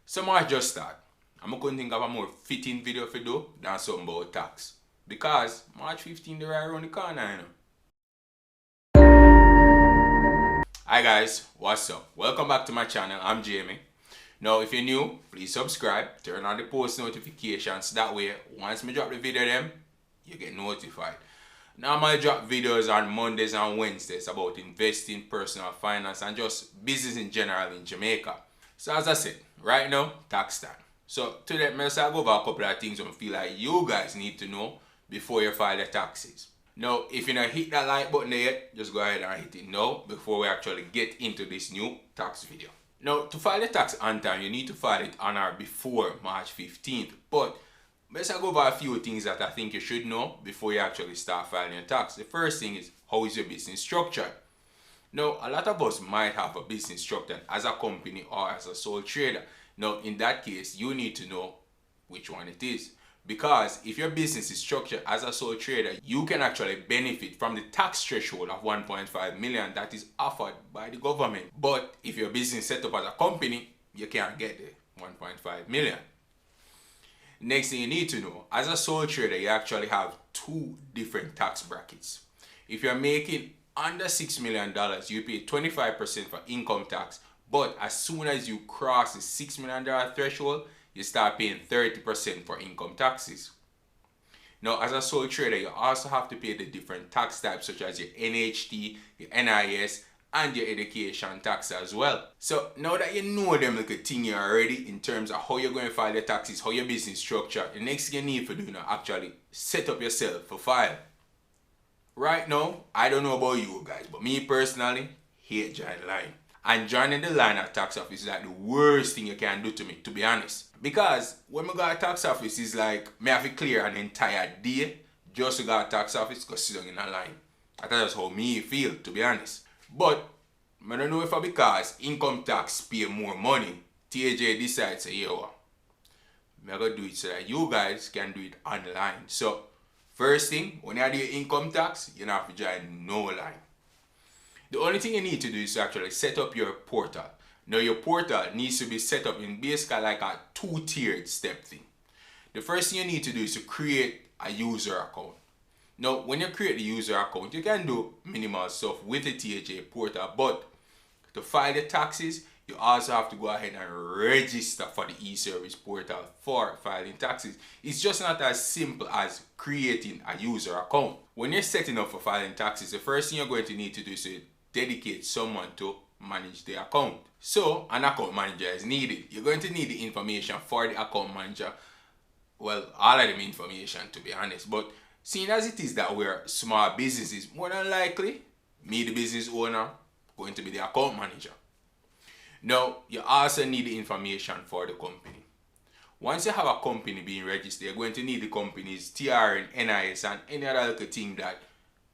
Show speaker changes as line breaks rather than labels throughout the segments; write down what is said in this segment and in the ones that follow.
So March just start. I couldn't think of a more fitting video for do than something about tax. Because March 15 is right around the corner, you know. Hi guys, what's up? Welcome back to my channel. I'm Jamie. Now if you're new, please subscribe, turn on the post notifications. That way, once I drop the video them, you get notified. Now I drop videos on Mondays and Wednesdays about investing, personal finance, and just business in general in Jamaica. So as I said, right now, tax time. So today, I'm going to go over a couple of things I feel like you guys need to know before you file your taxes. Now, if you not hit that like button there yet, just go ahead and hit it now before we actually get into this new tax video. Now, to file the tax on time, you need to file it on or before March 15th. But let's go over a few things that I think you should know before you actually start filing your tax. The first thing is, how is your business structured? Now, a lot of us might have a business structured as a company or as a sole trader. Now, in that case, you need to know which one it is. Because if your business is structured as a sole trader, you can actually benefit from the tax threshold of 1.5 million that is offered by the government. But if your business is set up as a company, you can't get the 1.5 million. Next thing you need to know, as a sole trader, you actually have two different tax brackets. If you're making under $6 million, you pay 25% for income tax. But as soon as you cross the $6 million threshold, you start paying 30% for income taxes. Now, as a sole trader, you also have to pay the different tax types such as your NHT, your NIS, and your education tax as well. So now that you know them little thing already in terms of how you're going to file your taxes, how your business structure, the next thing you need to do now actually set up yourself for file. Right now, I don't know about you guys, but me personally, hate joining line. And joining the line at tax office is like the worst thing you can do to me, to be honest. Because when I go to tax office, it's like me have to clear an entire day just to go to tax office because sit down in a line. That's just how me feel, to be honest. But I don't know if because income tax pay more money, TJ decides to say, yo, I'm going to do it so that you guys can do it online. So, first thing, when you do your income tax, you don't have to join no line. The only thing you need to do is to actually set up your portal. Now your portal needs to be set up in basically like a two-tiered step thing. The first thing you need to do is to create a user account. Now when you create the user account, you can do minimal stuff with the THA portal, but to file the taxes, you also have to go ahead and register for the e-service portal for filing taxes. It's just not as simple as creating a user account. When you're setting up for filing taxes, the first thing you're going to need to do is to dedicate someone to manage the account. So an account manager is needed. You're going to need the information for the account manager. Well, all of them information, to be honest. But seeing as it is that we're small businesses, more than likely, me the business owner, going to be the account manager. Now, you also need the information for the company. Once you have a company being registered, you're going to need the company's TR and NIS and any other little thing that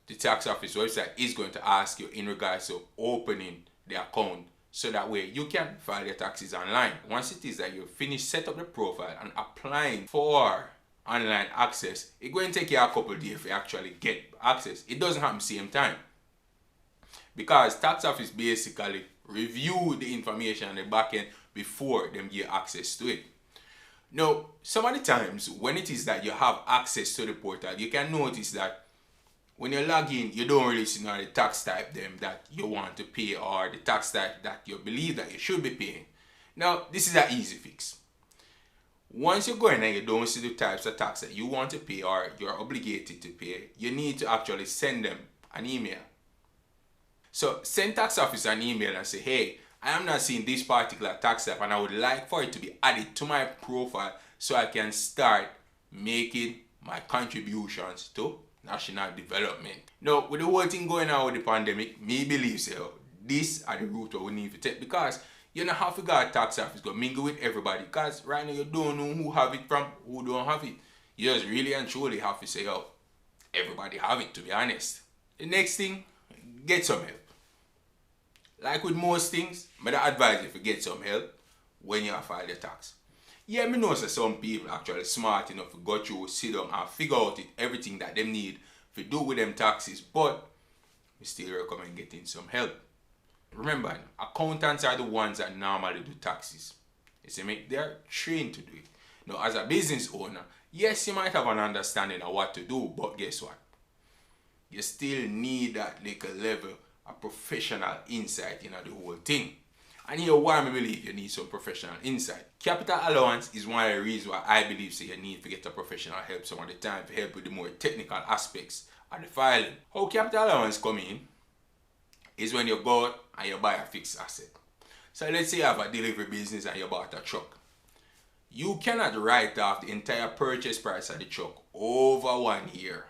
the tax office website is going to ask you in regards to opening the account, so that way you can file your taxes online. Once it is that you finish set up the profile and applying for online access, it's going to take you a couple of days to actually get access. It doesn't happen same time, because tax office basically review the information on the back end before them give access to it. Now, some of the times when it is that you have access to the portal, you can notice that when you log in, you don't really see the tax type them that you want to pay or the tax type that you believe that you should be paying. Now, this is an easy fix. Once you go in and you don't see the types of tax that you want to pay or you're obligated to pay, you need to actually send them an email. So send tax office an email and say, hey, I am not seeing this particular tax type and I would like for it to be added to my profile so I can start making my contributions to national development. Now, with the whole thing going on with the pandemic, me believe so. This are the route we need to take, because you don't have to go to tax office, go mingle with everybody, because right now you don't know who have it from, who don't have it. You just really and truly have to say, oh, everybody have it, to be honest. The next thing, get some help. Like with most things, I advise you to get some help when you file your tax. Yeah, me know some people actually smart enough to go through, sit down and figure out everything that they need to do with them taxes, but we still recommend getting some help. Remember, accountants are the ones that normally do taxes. You see me? They are trained to do it. Now, as a business owner, yes, you might have an understanding of what to do, but guess what? You still need that little level of professional insight in the whole thing. And here why I believe you need some professional insight. Capital allowance is one of the reasons why I believe you need to get a professional help some of the time to help with the more technical aspects of the filing. How capital allowance come in is when you go out and you buy a fixed asset. So let's say you have a delivery business and you bought a truck. You cannot write off the entire purchase price of the truck over 1 year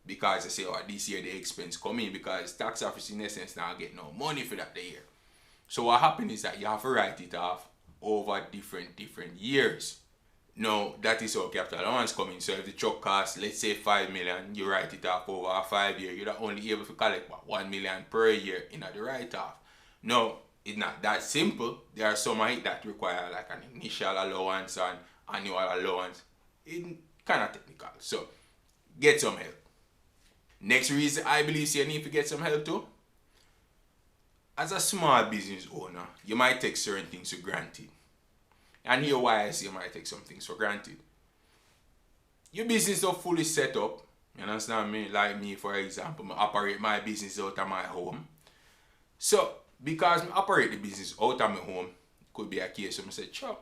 because you say, oh, this year the expense come in because tax office in essence now get no money for that year. So what happens is that you have to write it off over different years. Now, that is how capital allowance comes in. So if the truck costs, let's say 5 million, you write it off over a 5 year, you're only able to collect about 1 million per year in the write-off. Now, it's not that simple. There are some of it that require like an initial allowance and annual allowance. It's kind of technical. So, get some help. Next reason I believe you need to get some help too. As a small business owner, you might take certain things for granted. And here why I say you might take some things for granted. Your business is fully set up. You understand me? Like me, for example, I operate my business out of my home. So, because I operate the business out of my home, could be a case where I say, sure,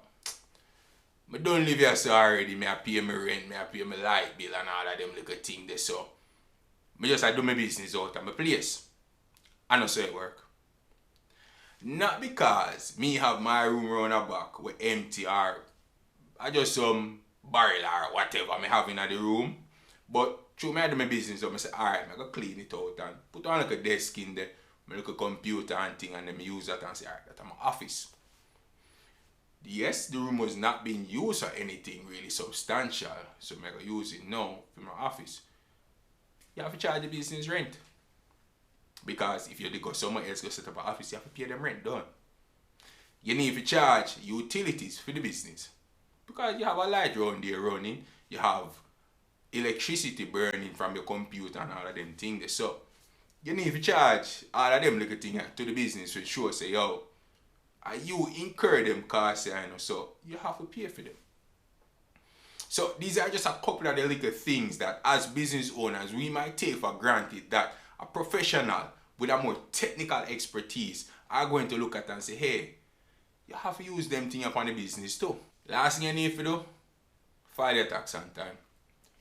I don't live here so already. I pay my rent, I pay my light bill and all of them little things there. So, I do my business out of my place. I know so it work. Not because me have my room around the back with empty or I just some barrel or whatever me have in the room. But through me I do my business so I say, alright, I go clean it out and put on like a desk in there, my little computer and thing and then I use that and say, alright, that's my office. Yes, the room was not being used for anything really substantial, so I go use it now for my office. You have to charge the business rent. Because if you go somewhere else, go set up an office, you have to pay them rent, done. You need to charge utilities for the business. Because you have a light around there running, you have electricity burning from your computer and all of them things. So, you need to charge all of them little things to the business to show, say, yo, you incur them costs, so you have to pay for them. So, these are just a couple of the little things that as business owners, we might take for granted that a professional with a more technical expertise are going to look at and say, hey, you have to use them things upon the business too. Last thing you need to do, file your tax on time.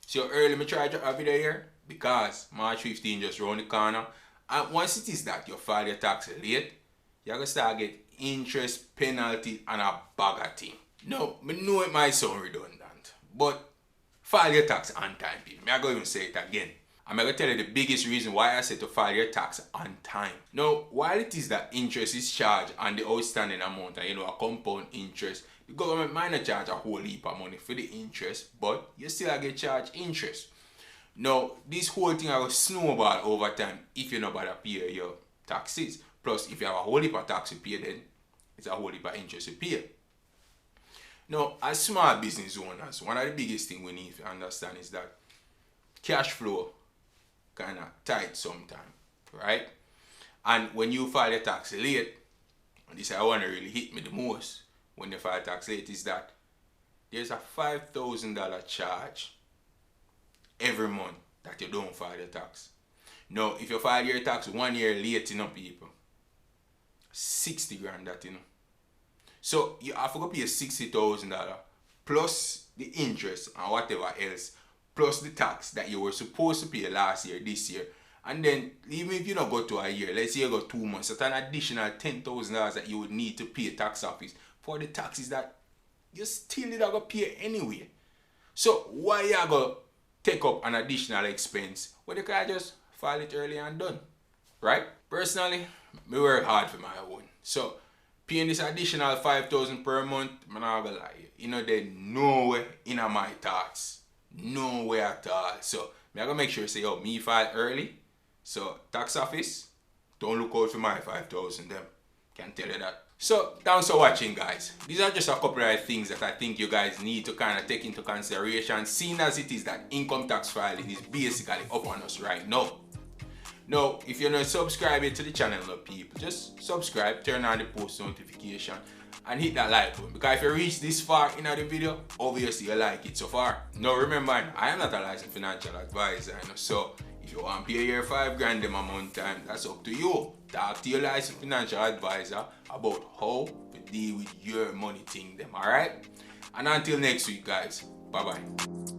So early I try to drop a video here because March 15 just around the corner. And once it is that you file your tax late, you're going to start get interest, penalty, and a bag of things. Now, I know it might sound redundant, but file your tax on time, people. I'm going to even say it again. I'm going to tell you the biggest reason why I say to file your tax on time. Now, while it is that interest is charged on the outstanding amount and a compound interest, the government might not charge a whole heap of money for the interest, but you still get charged interest. Now, this whole thing will snowball over time if you know about to pay your taxes. Plus, if you have a whole heap of tax to pay, then it's a whole heap of interest to pay. Now, as small business owners, one of the biggest things we need to understand is that cash flow kind of tight sometimes, right? And when you file your tax late, and this I want to really hit me the most when you file tax late is that there's a $5,000 charge every month that you don't file your tax. Now, if you file your tax 1 year late, people, 60 grand that, So you have to go pay $60,000 plus the interest and whatever else, plus the tax that you were supposed to pay last year, this year. And then, even if you don't go to a year, let's say you go 2 months, that's an additional $10,000 that you would need to pay tax office for the taxes that you still need to pay anyway. So, why you going to take up an additional expense when you can just file it early and done? Right? Personally, I work hard for my own. So, paying this additional $5,000 per month, I'm not going to lie, there's nowhere in my thoughts. Nowhere at all. So, I'm going to make sure say, me file early. So, tax office, don't look out for my 5,000 them. Can tell you that. So, thanks for watching, guys. These are just a couple of things that I think you guys need to kind of take into consideration, seeing as it is that income tax filing is basically up on us right now. Now, if you're not subscribed to the channel, people, just subscribe, turn on the post notification, and hit that like button, because if you reach this far in the video, obviously you like it so far. Now remember, I am not a licensed financial advisor, so if you want to pay your $5 them a month time, that's up to you. Talk to your licensed financial advisor about how to deal with your money thing them, alright? And until next week, guys, bye bye.